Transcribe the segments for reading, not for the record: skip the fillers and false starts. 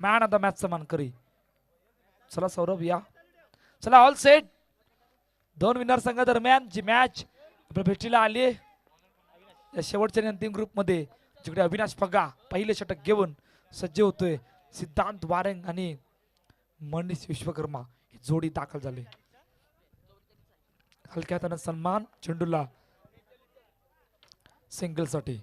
Man of the मॅचचा मानकरी. चला सौरभ या. चला ऑल सेट. दोन विनर संघादरम्यान जी मॅच आपल्या भेटीला आली या शेवटच्या अंतिम ग्रुप मध्ये, जिकडे अविनाश पगा पहिले षटक घेऊन सज्ज होतोय. सिद्धांत वारंग आणि मनीष विश्वकर्मा ही जोडी दाखल झाली. हलक्या हाताने सन्मान चेंडूला सिंगल साठी.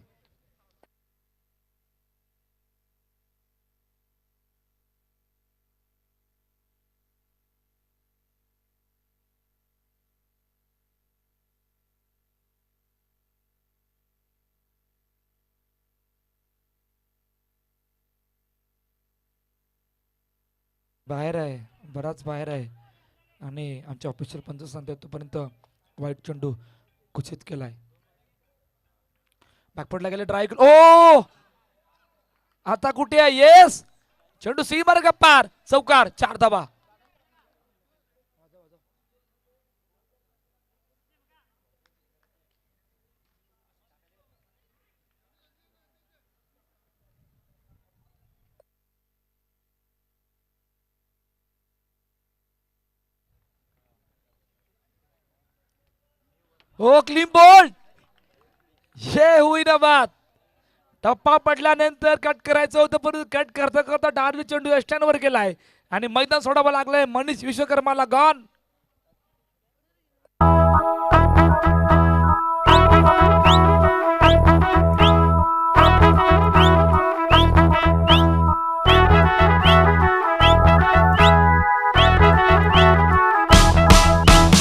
बाहेर आहे, बराच बाहेर आहे आणि आमच्या ऑफिशियल पंच सांगते तोपर्यंत वाईट चेंडू कुचित केलाय. बॅकफुटला गेले ट्राय. ओ आता कुठे आहे? येस, चेंडू सीमार गप्पार चौकार 4 धावा. हो क्लीन बोल्ड. ये होई ना बात. टप्पा पडल्यानंतर कट करायचं होतं पण कट करता करता डार्ली चेंडू स्टँडवर गेलाय आणि मैदान सोडावं लागलंय मनीष विश्वकर्माला. गॉन.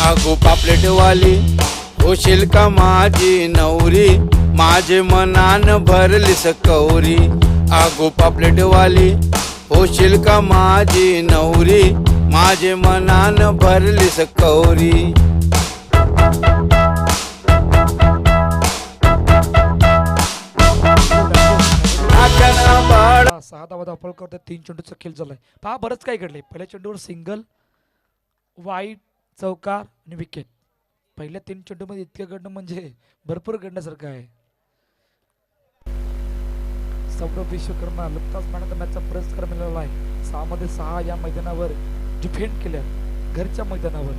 आगो पापलेटवाली होशील का माझी नवरी, माझे मनान भरलीस कौरी. आगो पापलेटवाली होशील का माझी नवरी, माझे मनान भरलीस कौरी. 6 धावा धावपळ करतात. 3 चेंडूचा खेळ झालाय. पहा बरंच काही घडले. पहिल्या चेंडूवर सिंगल, वाईट, चौकार आणि विकेट. पहिल्या 3 चेंडू मध्ये इतकं घडणं म्हणजे भरपूर घडण्यासारखं आहे. सौरभ विश्वकर्मा नुकताच मॅन ऑफ द मॅचचा पुरस्कार मिळवला आहे. 6 मध्ये 6 या मैदानावर डिफेंड केल्या, घरच्या मैदानावर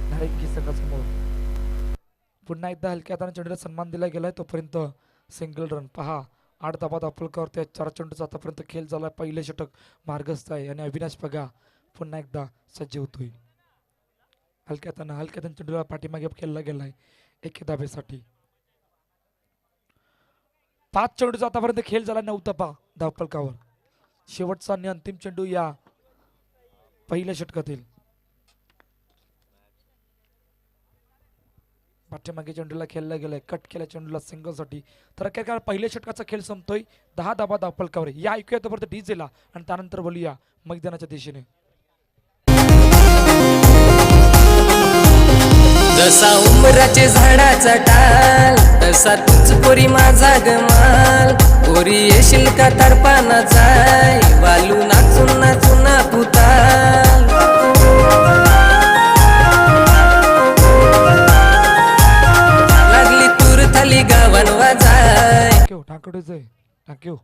नारिंगी संघासमोर. पुन्हा एकदा हलक्या हाताने चेंडूला सन्मान दिला गेलाय. तोपर्यंत सिंगल रन. पहा 8 धावा धावपळ करते. 4 चेंडूचा आतापर्यंत खेळ झालाय. पहिले षटक मार्गस्थ आहे आणि अविनाश पगा पुन्हा एकदा सज्ज होतोय. हलक्या हाताने चेंडूला पाठीमागे खेळला गेलाय 1 धाब्यासाठी. 5 चेंडूचा आतापर्यंत खेळ झाला. 9 धावा धावपळकावर. शेवटचा आणि अंतिम चेंडू या पहिल्या षटकातील. पाठीमागे चेंडूला खेळला गेलाय. कट केल्या चेंडूला सिंगल साठी. तर काय पहिल्या षटकाचा खेळ संपतोय. 10 धावा धावपळकावर. या ऐकूया तोपर्यंत डीजेला आणि त्यानंतर बोलूया मैदानाच्या दिशेने. जसा उमराचे झाडाचा टाल, तसा तूच पोरी माझा गमाल. पोरी येशील का तारपाना जाय, वालू नाचून नाचून पुताल. लागली तूर थाली गावन वाजाय. थँक्यू.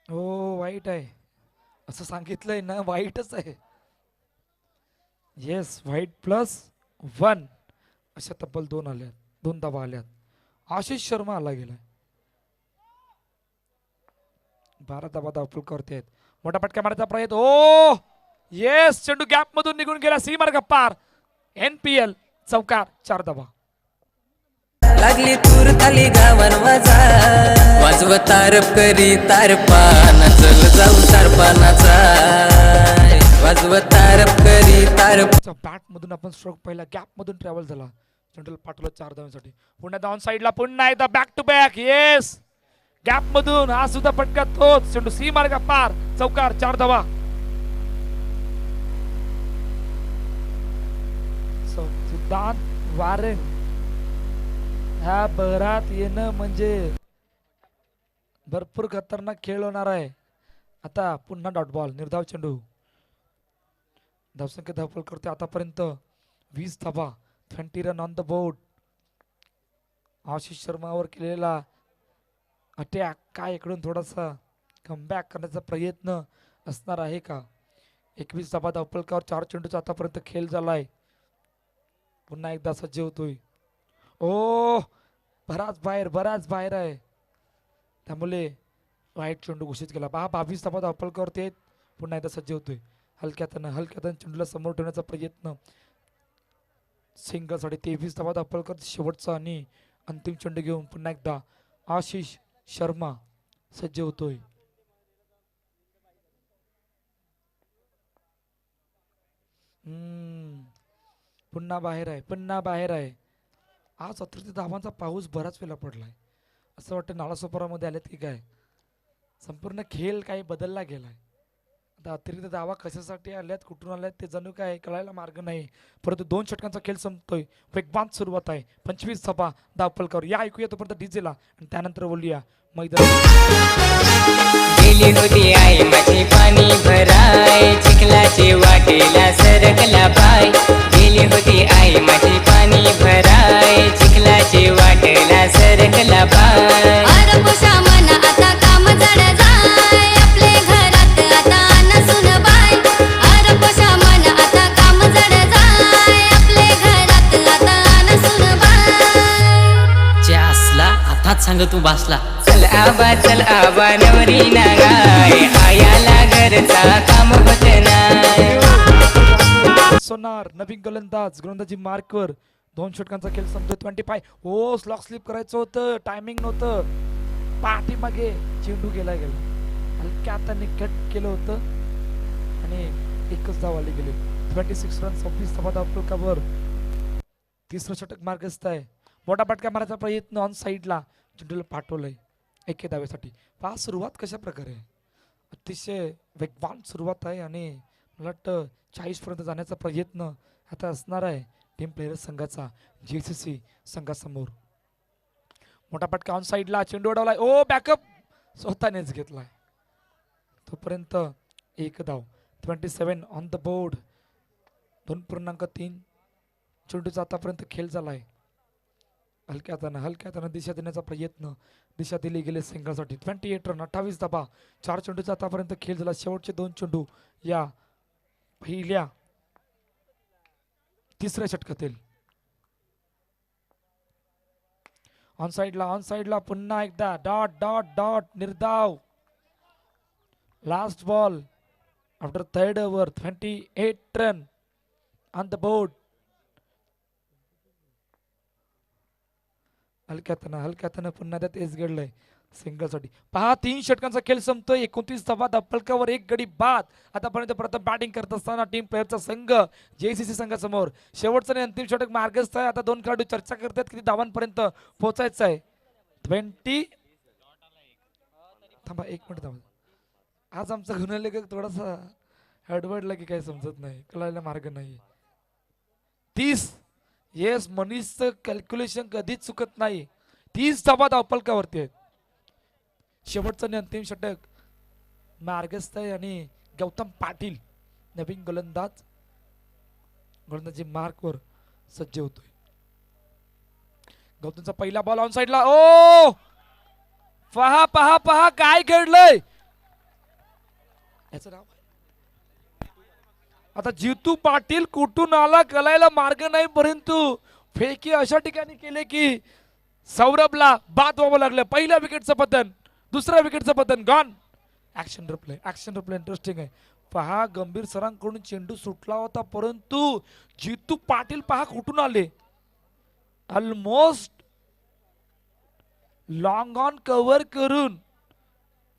हो वाईट आहे असं सांगितलंय ना, वाईटच आहे. येस, व्हाईट +1 अशा तब्बल 2 आल्यात. 2 धावा आल्यात. आशिष शर्मा आला गेलाय. 12 धावा धावपळ करते. मोठा फटका मारायचा प्रयत्न. ओ येस, चेंडू गॅप मधून निघून गेला. सीमार गप्पार. NPL चौकार 4 धावा. लागली तूर थाली गावन वाजाय. वाजव तारप करी तारपाना, चल जाऊ तारपानाचा. वाजव तारप करी तारप. बॅट मधून आपण स्ट्रोक पहिला गॅप मधून ट्रॅव्हल झाला. चेंडूला पाठवलं 4 धावांसाठी. पुन्हा डाऊन साइडला पुन्हा एकदा back to back. Yes, gap मधून हा सुद्धा फटका तोच. चेंडू सी मार्गा पार. चौकार 4 धावा. सिद्धांत वारंग ह्या बहरात येणं म्हणजे भरपूर खतरनाक खेळ होणार आहे. आता पुन्हा डॉट बॉल. निर्धाव चेंडू. धावसंख्या धावपळ करते आतापर्यंत 20 धावा. 20 run on the board. Ashish शर्मावर केलेला अटॅक काय इकडून थोडासा कमबॅक करण्याचा प्रयत्न असणार आहे का? 21 धावा धावपलकावर 4 चेंडूचा आतापर्यंत खेळ झालाय. पुन्हा एकदा सज्ज होतोय. ओ बराच बाहेर आहे, त्यामुळे वाईट चेंडू घोषित केला. 22 धावा धावपलकावरती आहेत. पुन्हा एकदा सज्ज होतोय. हलक्यातनं चेंडूला समोर ठेवण्याचा प्रयत्न सिंगलसाठी. 23 धावा धावपलकर शेवटचा आणि अंतिम चेंडू घेऊन पुन्हा एकदा आशिष शर्मा सज्ज होतोय. पुन्हा बाहेर आहे. आज अतिरिक्त धावांचा पाऊस बराच वेळा पडलाय. असं वाटतं नालासोपारामध्ये आलेत की काय. संपूर्ण खेळ काही बदलला गेलाय. आता अतिरिक्त धावा कशासाठी आल्यात, कुठून आल्यात ते जणू काय कळायला मार्ग नाही. परंतु 2 षटकांचा खेळ संपतोय. वेगवान सुरुवात आहे. 25 धावा धावपलकावर. या ऐकूया तोपर्यंत डीजेला आणि त्यानंतर बोलूया मैदान. गेली होती आई माझी पाणी भराय, चिखलाची वाटेला सरकला पाय. गेली होती आई माझी पाणी भराय, चिखलाची वाटेला सरकला पाय. अरे पुषा मन आता काम जड जाय, आपले घरात आता नसून बाय. अरे पुषा मन आता काम जड जाय, आपले घरात आता नसून बाय. जासला आताच सांग तू बासला. चल आबा नवरी ना गाय, आयाला घरचा काम होत नाही. सोनार नवीन गोलंदाजी मार्कवर. 2 षटकांचा खेळ संपतोय. 25. हो स्लॉक स्लिप करायचं होतं, टायमिंग नव्हतं. पाठीमागे चेंडू गेला हलक्यात आणि कट केलं होतं आणि एकच धाव आली गेली. 26 रन 26 धावा धावपलकावर. तिसरं षटक मार्गस्थ आहे. मोठा फटका मारायचा प्रयत्न ऑन साईडला चेंडूला पाठवलंय 1 धावेसाठी. सुरुवात कशा प्रकारे आहे? अतिशय वेगवान सुरुवात आहे आणि मला वाटतं 40 पर्यंत जाण्याचा प्रयत्न आता असणार आहे टीम प्लेयर संघाचा JCC संघासमोर. मोठा फटका ऑन साईडला चेंडू उडवलाय. ओ बॅकअप स्वतःनेच घेतलाय. तोपर्यंत 1 धाव. 27 ऑन द बोर्ड. 2.3 चेंडूचा आतापर्यंत खेळ झालाय. हलक्यात दिशा देण्याचा प्रयत्न. दिशा दिली गेले सिंगलसाठी. 28 रन 28 धावा 4 चेंडूचा आतापर्यंत खेळ झाला. शेवटचे 2 चेंडू या पहिल्या तिसऱ्या षटकातील. ऑन साइडला पुन्हा एकदा डॉट निर्धाव. Last ball after 3rd over. 28 run on the board. हलक्यातनं पुन्हा त्यात एस घडलंय सिंगलसाठी. 3 षटकांचा खेळ संपतोय. 29 धावा धावपलकावर 1 गडी बाद. आतापर्यंत प्रथम बॅटिंग करत असताना टीम प्लेयरचा संघ JCC संघासमोर. शेवटचं आणि अंतिम षटक मार्गस्थ आहे. आता 2 खेळाडू चर्चा करतात किती धावांपर्यंत पोहोचायचं आहे. 20 थांबा 1 मिनिट थांबा. आज आमचा गुन्हेलेखक थोडासा हडबडला की काही समजत नाही, कळायला मार्ग नाही. 30 येस मनीषचं कॅल्क्युलेशन कधीच चुकत नाही. 30 धावा धावपलकावरती आहेत. शेवटचं आणि अंतिम षटक मार्गस्थ आहे आणि गौतम पाटील नवीन गोलंदाजी मार्कवर सज्ज होतोय. गौतमचा पहिला बॉल ऑन साइडला. ओ पहा काय घडलंय. याचं नाव आता जितू पाटील कुठून आला कळायला मार्ग नाही, परंतु फेकी अशा ठिकाणी केले की सौरभला बाद व्हावं लागलं. पहिल्या विकेटचं पतन, दुसऱ्या विकेटचं पतन गॉन. ऍक्शन रिप्ले इंटरेस्टिंग आहे. पहा गंभीर सरांकडून चेंडू सुटला होता, परंतु जितू पाटील पहा कुठून आले. ऑलमोस्ट लॉंग ऑन कव्हर करून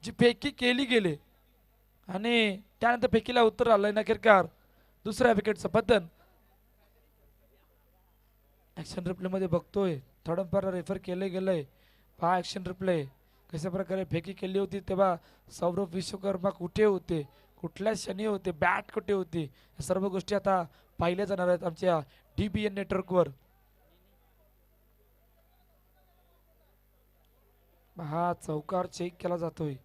जी फेकी केली गेले आणि त्यानंतर फेकीला उत्तर आलंय नखेरकार. दुसऱ्या विकेटचं पतन. ऍक्शन रिप्ले मध्ये बघतोय थोडंफार रेफर केले गेलंय. पहा ऍक्शन रिप्ले कशा प्रकारे फेकी केली होती तेव्हा सौरभ विश्वकर्मा कुठे होते, कुठल्या क्षणी होते, बॅट कुठे होती, या सर्व गोष्टी आता पाहिल्या जाणार आहेत आमच्या DBN नेटवर्कवर. हा चौकार चेक केला जातोय.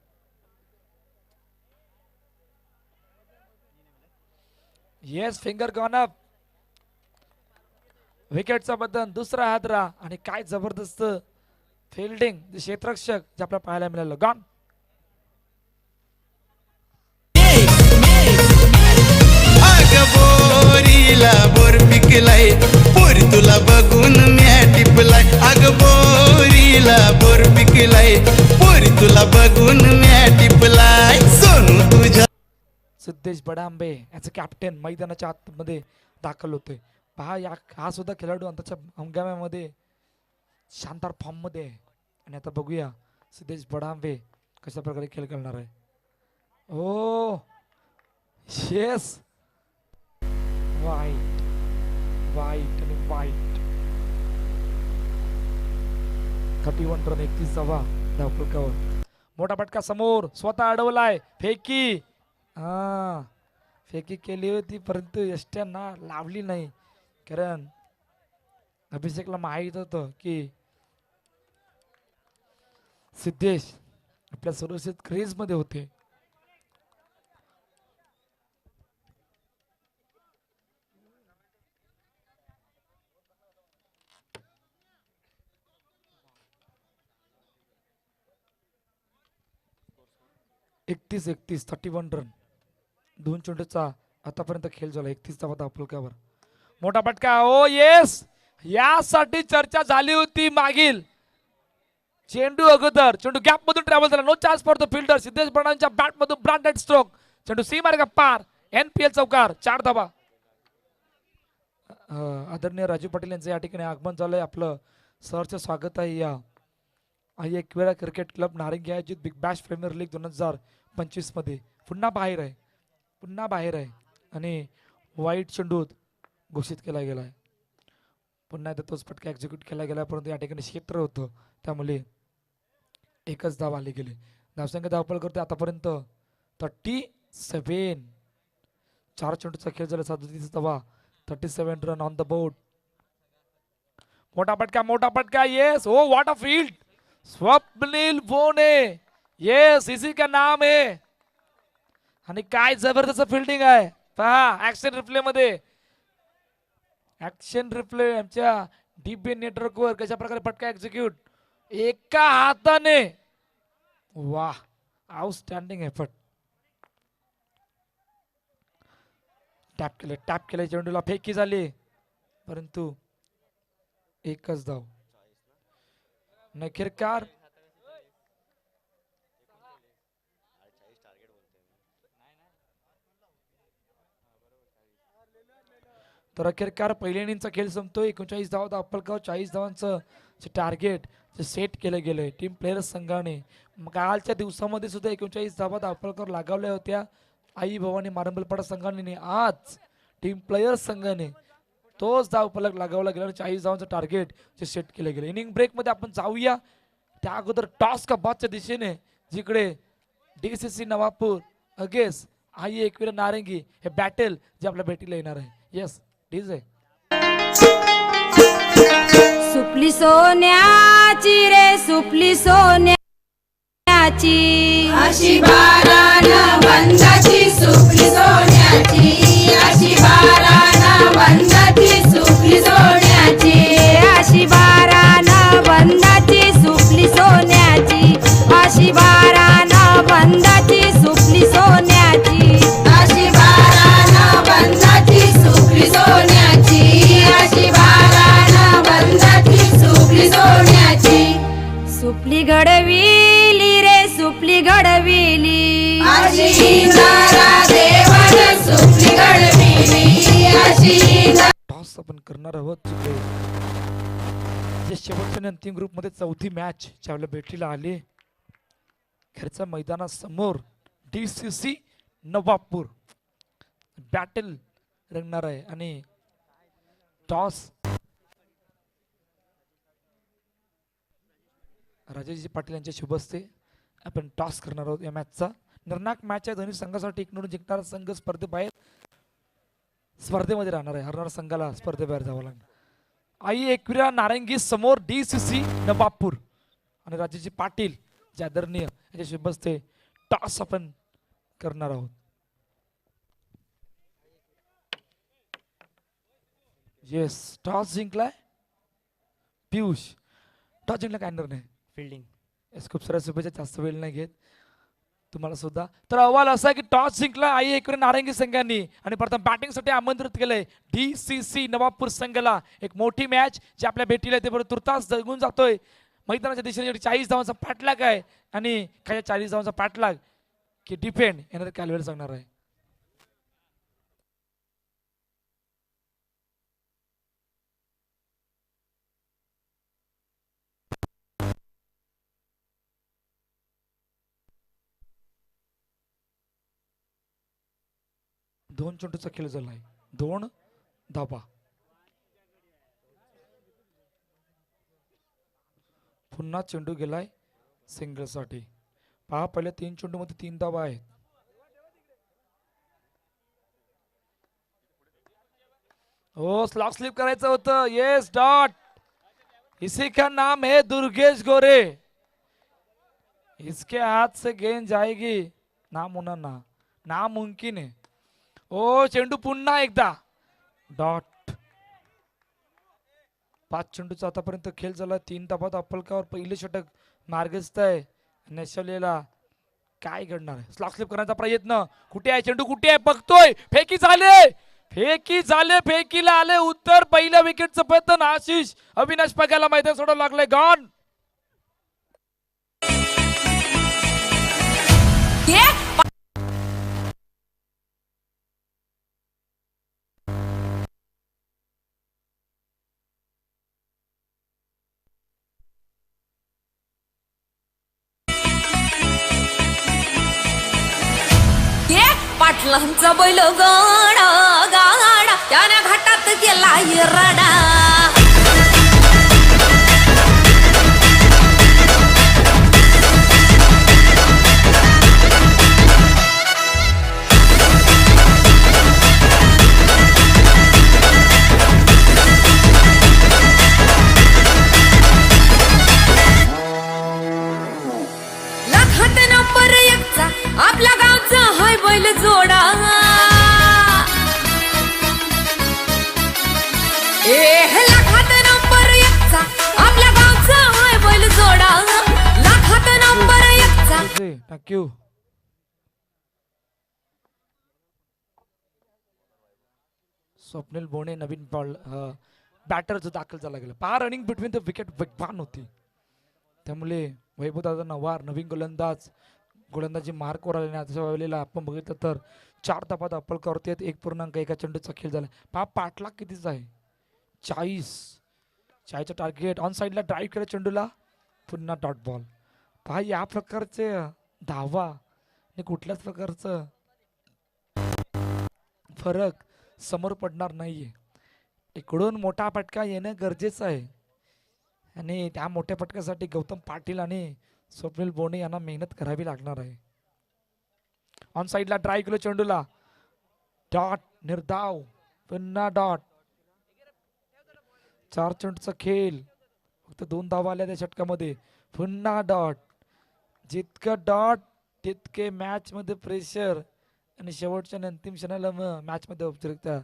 Yes finger gone up. विकेटचा बदन, दुसरा हादरा आणि काय जबरदस्त फिल्डिंग क्षेत्ररक्षक जे आपल्याला पाहायला मिळालं. गॉन. अग बोरीला बोर पिकलाय पोरी तुला बघून म्या टिपलाय अग बोरीला बोर पिकलाय पोरी तुला बघून म्या टिपलाय सोनू तुझ्या सिद्धेश बडांबे याचं कॅप्टन मैदानाच्या आतमध्ये दाखल होतोय. पहा हा सुद्धा खेळाडू आताच्या हंगामामध्ये शानदार फॉर्म मध्ये आहे. आणि आता बघूया सिद्धेश बडांबे कशा प्रकारे खेळ करणार आहे. ओ येस, वाईट वाईट आणि वाईट. 31 रन 31 धावा धावफलकावर. मोठा फटका समोर स्वतः अडवलाय. फेकी फेकी केली होती परंतु यष्ट्यांना लावली नाही. कारण अभिषेकला माहित होतं की सिद्धेश आपल्या सुरक्षित क्रेज मध्ये होते. एकतीस 31 रन 2 चेंडूचा आतापर्यंत खेळ झाला. 31 धावा धावफलकावर. मोठा फटका. ओ येस, यासाठी चर्चा झाली होती मागील चेंडू अगोदर. चेंडू गॅप मधून ट्रॅव्हल झाला. No chance for the fielder. Siddhesh बडांच्या बॅट मधून ब्रांडेड स्ट्रोक. चेंडू सी मार्ग पार. NPL चौकार. 4 धावा. आदरणीय राजू पाटील यांचं या ठिकाणी आगमन झालंय. आपलं सरचं स्वागत आहे. या एकवेळा क्रिकेट क्लब नारंगी आयोजित बिग बॅश प्रीमियर लीग 2025 मध्ये पुन्हा बाहेर आहे आणि वाईट चेंडूत घोषित केला गेलाय. पुन्हा एकदा तोच फटका एक्झिक्यूट केला गेला परंतु या ठिकाणी क्षेत्र होतं त्यामुळे एकच धाव आली गेली. धावसंख्या धावपळ करते आतापर्यंत 37. 4 चेंडूचा खेळ झाला. 37 धावा. 37 रन ऑन द बोर्ड. मोठा फटका. Yes, oh what a field. Swapnil बोने, येस इसी का नाम है. आणि काय जबरदस्त फिल्डिंग आहे पहा ऍक्शन रिप्ले मध्ये. ऍक्शन रिप्ले आमच्या डीबी नेटवर्क वर कशा प्रकारे फटका एक्झिक्यूट एका हाताने. वाह, आउटस्टँडिंग एफर्ट. टॅप केले चेंडूला. फेकी झाली परंतु एकच धाव. नखिरकार तर अखेरकार पहिल्या इनिंगचा खेळ संपतोय. 39 धावा धावफलकावर. 40 धावांचं टार्गेट जे सेट केलं गेलंय टीम प्लेयर्स संघाने. कालच्या दिवसामध्ये सुद्धा 39 धावा धावफलकावर लागावल्या होत्या. आई भवानी मारंबलपाडा संघाने. आज टीम प्लेयर्स संघाने तोच धावफलक लगावला गेला. 40 धावांचं टार्गेट जे सेट केलं गेलं. इनिंग ब्रेक मध्ये आपण जाऊया. त्या अगोदर टॉस का बादच्या दिशेने जिकडे DCC नवापूर अगेन्स्ट आई एकविरा नारंगी हे बॅटल जे आपल्या भेटीला येणार आहे. Yes DJ. सुपली सोन्याची रे सुपली सोन्याची अशी बाराना वंदाची सुपली सोन्याची अशी बाराना वंदाची सुपली सोन्याची अशी बाराना वंदाची सुपली सोन्याची अशी बाराना वंदाची सुपली सोन्याची अशी बाराना वंदाची सुपली सोन्याची अशी बाराना वंदाची सुपली सोन्याची. सुपली घडविली रे सुपली घडविली अशी इंदारा देवाने सुपली घडविली अशी. टॉस आपण करणार आहोत जिकडे जे शेवटच्या आणि अंतिम ग्रुप मध्ये चौथी मॅच ज्यावेळेला भेटीला आली. घरच्या मैदानासमोर DCC नवापूर बॅटल रंगणार आहे आणि टॉस राजेशजी पाटील यांच्या शुभ हस्ते आपण टॉस करणार आहोत. या मॅचचा निर्णायक मॅच आहे. दोन्ही संघासाठी 1 जिंकणारा संघ स्पर्धेमध्ये राहणार आहे. हरणाऱ्या संघाला स्पर्धेबाहेर जावं लागणार. आई एकविरा नारंगी समोर DCC नवापूर आणि राजेशजी पाटील जे आदरणीय याच्या शुभ हस्ते टॉस आपण करणार आहोत. येस, टॉस जिंकलाय पियुष. टॉस जिंकला काय निर्णय फिल्डिंग. येस, खूप साऱ्या शुभेच्छा, जास्त वेळ नाही घेत तुम्हाला सुद्धा. तर अहवाल असा आहे की टॉस जिंकला आई एकविरा नारंगी संघांनी आणि प्रथम बॅटिंगसाठी आमंत्रित केलंय DCC नवापूर संघाला. एक मोठी मॅच जी आपल्या भेटीला ते बरोबर तुर्तास जगून जातोय. मैदानाच्या दिशेने 40 धावांचा पाठलाग आहे आणि काय 40 धावांचा पाठलाग की डिफेंड येणार कॅलवेल सांगणार आहे. दोन चेंडूचा खेळ झालाय, 2 धाबा. पुन्हा चेंडू गेलाय सिंगल साठी. पहा, पहिल्या 3 चेंडू मध्ये 3 धाबा आहेत. हो, स्लॉक स्लिप करायचं होतं. Yes, dot. इसी का नाम है दुर्गेश गोरे. इसके हाथ से गेंद जाएगी नामुमकिन है. ओ, चेंडू पुन्हा एकदा डॉट. 5 चेंडूचा आतापर्यंत खेळ झाला. 3 धाबात अप्पलकावर पहिले षटक मार्गस्थ आहे. नेशलेला काय घडणार आहे? स्लॉक स्लिप करण्याचा प्रयत्न. कुठे आहे चेंडू? कुठे आहे? बघतोय. फेकी झाले, फेकीला आले उत्तर. पहिल्या विकेटचं प्रयत्न आशिष अविनाश पगाला मैदान सोडावं लागलंय. गॉन. पाटलांचा बैल गाडा गाडा त्याने घाटात गेला रडा. लाखात नंबर 1चा आपल्या गावचा हाय बैल जोडा. लाखात नंबर 1चा आपल्या गावचा हाय बैल जोडा. लाखात नंबर 1चा. थँक्यू. स्वप्नील बोणे नवीन बॉल बॅटर जो दाखल झाला गेला. पहा, रनिंग बिटवीन द विकेट वेगवान होती, त्यामुळे वैभव दादा नवार नवीन गोलंदाजी मार्कवर आले. आताच्या वेळेला आपण बघितलं तर 4 धाबात अप्पलकावरती आहेत. 1.1 चेंडूचा खेळ झाला. पहा, पाठलाग कितीचा आहे? 40चं टार्गेट. ऑन साईडला ड्राईव्ह केलं चेंडूला, पुन्हा डॉट बॉल. पहा, या प्रकारचे धावा आणि कुठल्याच प्रकारचं फरक समोर पडणार नाहीये. इकडून मोठा फटका येणं गरजेचं आहे आणि त्या मोठ्या फटक्यासाठी गौतम पाटील आणि स्वप्नील बोणे यांना मेहनत करावी लागणार आहे. ऑन साईडला ड्राईव्ह केलं चेंडूला, डॉट. निर्धाव, पुन्हा डॉट. 4 चेंडूचा खेळ, फक्त 2 धावा आल्या त्या षटकामध्ये. पुन्हा डॉट. जितकं डॉट तितके मॅच मध्ये प्रेशर आणि शेवटच्या आणि अंतिम क्षणाला मॅच मध्ये औपचारिकता,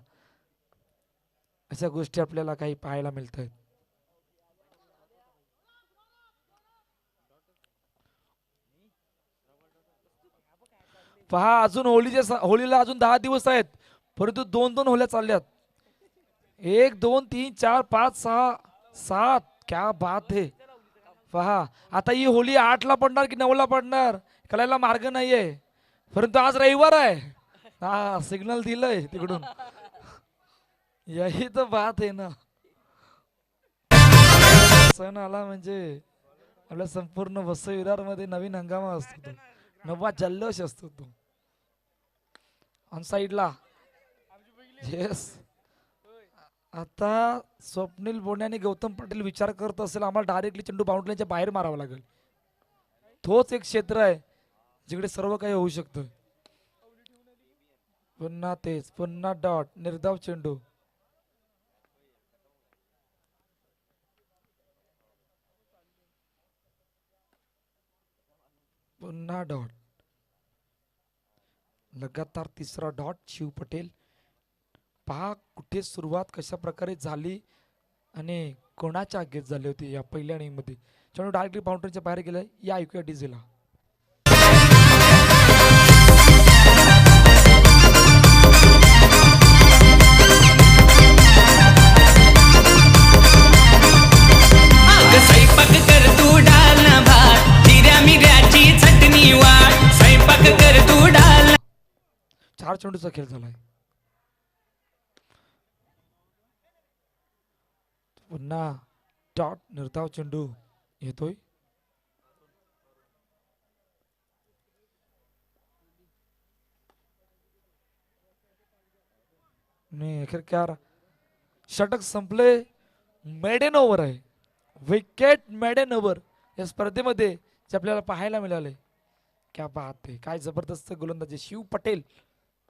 अशा गोष्टी आपल्याला काही पाहायला मिळत आहेत. पहा, अजून होळीला अजून 10 दिवस आहेत, परंतु 2-2 होल्या चालल्यात. 1 2 3 4 5 6 7. क्या बात है. पहा, आता ही होळी 8ला पडणार की 9ला पडणार कळायला मार्ग नाहीये, परंतु आज रविवार आहे. हा, सिग्नल दिलंय तिकडून. यही तो बात आहे ना. सण आला म्हणजे आपल्या संपूर्ण वसई विरार मध्ये नवीन हंगामा असतो, तो नवा जल्लोष असतो तो. ऑन साइडला येस. आता स्वप्नील बोणे आणि गौतम पाटील विचार करत असेल आम्हाला डायरेक्टली चेंडू बाउंड्रीच्या बाहेर मारावा लागेल. तोच एक क्षेत्र आहे जिकडे सर्व काही होऊ शकतं. पुन्हा तेच, पुन्हा डॉट. निर्धाव चेंडू. पुन्हा डॉट. लगातार 3रा डॉट. शिव पटेल. पहा, कुठे सुरुवात कशा प्रकारे झाली आणि कोणाच्या आगेत झाली होती या पहिल्या इनिंग मध्ये. चेंडू डायरेक्टली बाउंड्रीच्या बाहेर गेलाय. या ऐकूया डीजेला. स्वयंपाक कर तू डाल ना भात जिऱ्या मिऱ्याची चटणी वाट स्वयंपाक कर तू डाल 4 चेंडूचा खेळ झालाय. पुन्हा डॉट निर्धाव चेंडू येतोय. आणि अखेर षटक संपले. मेडेन ओव्हर आहे. विकेट मेडेन ओव्हर या स्पर्धेमध्ये जे आपल्याला पाहायला मिळाले. क्या बात आहे. काय जबरदस्त गोलंदाजी. शिव पटेल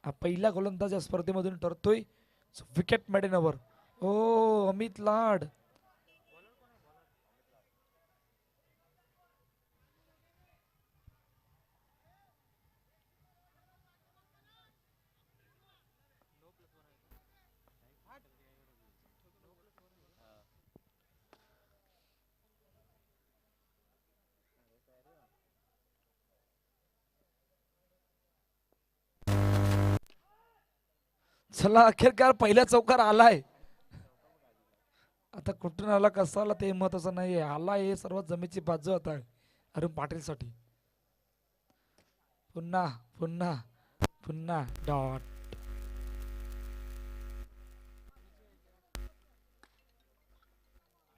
हा पहिला गोलंदाज या स्पर्धेमधून ठरतोय. Wicket maiden over. Oh Amit Lad. चला अखेरकार पहिला चौकार आलाय. आता कुठून आला कसा आला ते महत्वाचं नाहीये. आला हे सर्वात जमेची बाजू आता अरुण पाटील साठी. पुन्हा पुन्हा पुन्हा डॉट.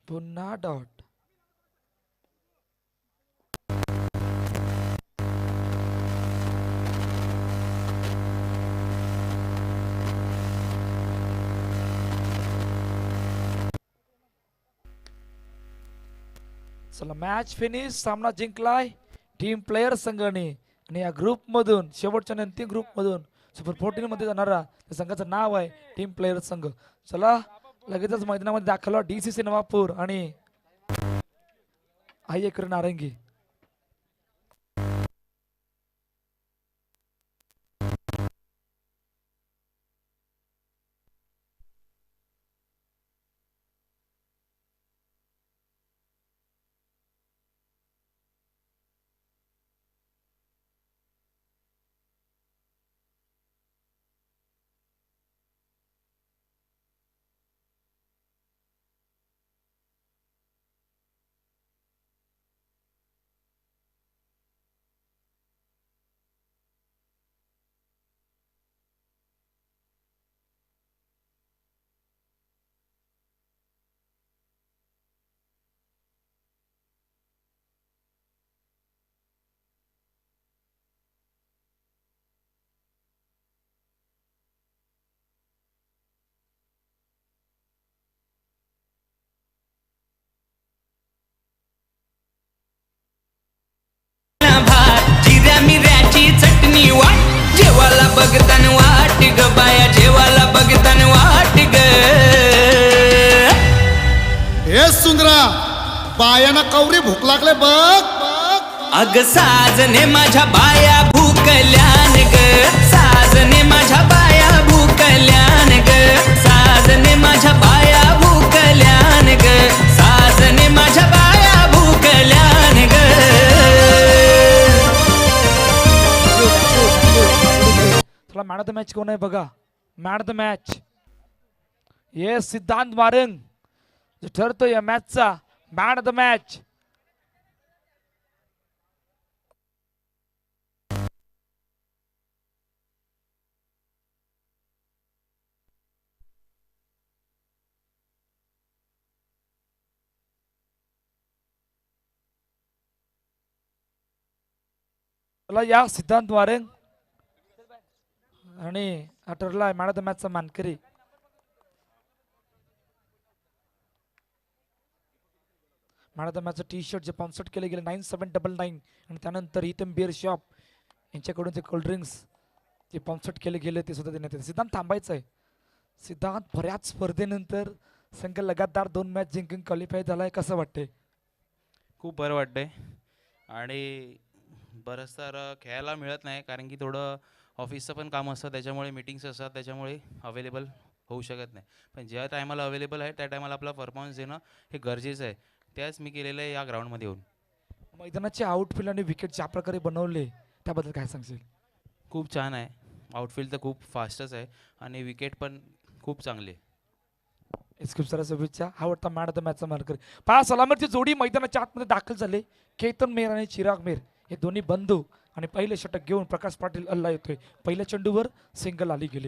पुन्हा डॉट. चला मॅच फिनिश. सामना जिंकलाय टीम प्लेयर संघाने. आणि या ग्रुप मधून शेवटच्या अंतिम ग्रुप मधून सुपर 14 मध्ये जाणारा त्या संघाचं नाव आहे टीम प्लेयर संघ. चला लगेचच मैदानामध्ये दाखल DCC नवापूर आणि आयकर नारंगी. चटणी वाट जेवाला बघतान वाट ग बाया जेवाला बघतान वाट ग. हे सुंदरा बायाना कवरी भूक लागले बघ. अग साजने माझ्या बाया भूकल्यान ग साजने माझ्या बाया भूकल्यान ग साजने माझ्या बाया भूकल्यान ग साजने माझ्या बाया भूकल्यान ग. चला मॅन ऑफ द मॅच कोण आहे बघा. मॅन ऑफ द मॅच ये सिद्धांत मारंग जो ठरतो या मॅचचा मॅन ऑफ द मॅच. चला या सिद्धांत वारंग आणि हा ठरला मॅन ऑफ द मॅचचा मानकरी. मॅन ऑफ द मॅचचं टी शर्ट जे स्पॉन्सर केले गेले 9799 आणि त्यानंतर हितम बिअर शॉप यांच्याकडून जे कोल्ड्रिंक्स जे स्पॉन्सर केले गेले ते सुद्धा देण्यात येते. सिद्धांत थांबायचं आहे. सिद्धांत बऱ्याच स्पर्धेनंतर संघ लगातार 2 मॅच जिंकून क्वालिफाय झालाय. कसं वाटतंय? खूप बरं वाटतंय आणि बरंच तर खेळायला मिळत नाही कारण की थोडं ऑफिसचं पण काम असतं त्याच्यामुळे मीटिंग्स असतात त्याच्यामुळे अवेलेबल होऊ शकत नाही. पण ज्या टायमाला अवेलेबल आहे त्या टायमाला आपला परफॉर्मन्स देणं हे गरजेचं आहे. त्याच मी केलेलं आहे या ग्राउंडमध्ये येऊन. मैदानाचे आउटफील्ड आणि विकेट ज्या प्रकारे बनवले त्याबद्दल काय सांगशील? खूप छान आहे. आउटफील्ड तर खूप फास्टच आहे आणि विकेट पण खूप चांगली आहे. खूप साऱ्या शुभेच्छा. आवडता मॅन ऑफ द मॅचचा मानकरी. पहा सलामतची जोडी मैदानाच्या आतमध्ये दाखल झाले. केतन मेहर आणि चिराग मेहर हे दोन्ही बंधू आणि पहिले षटक घेऊन प्रकाश पाटील अल्ला येतोय. पहिल्या चेंडूवर सिंगल आली गेली.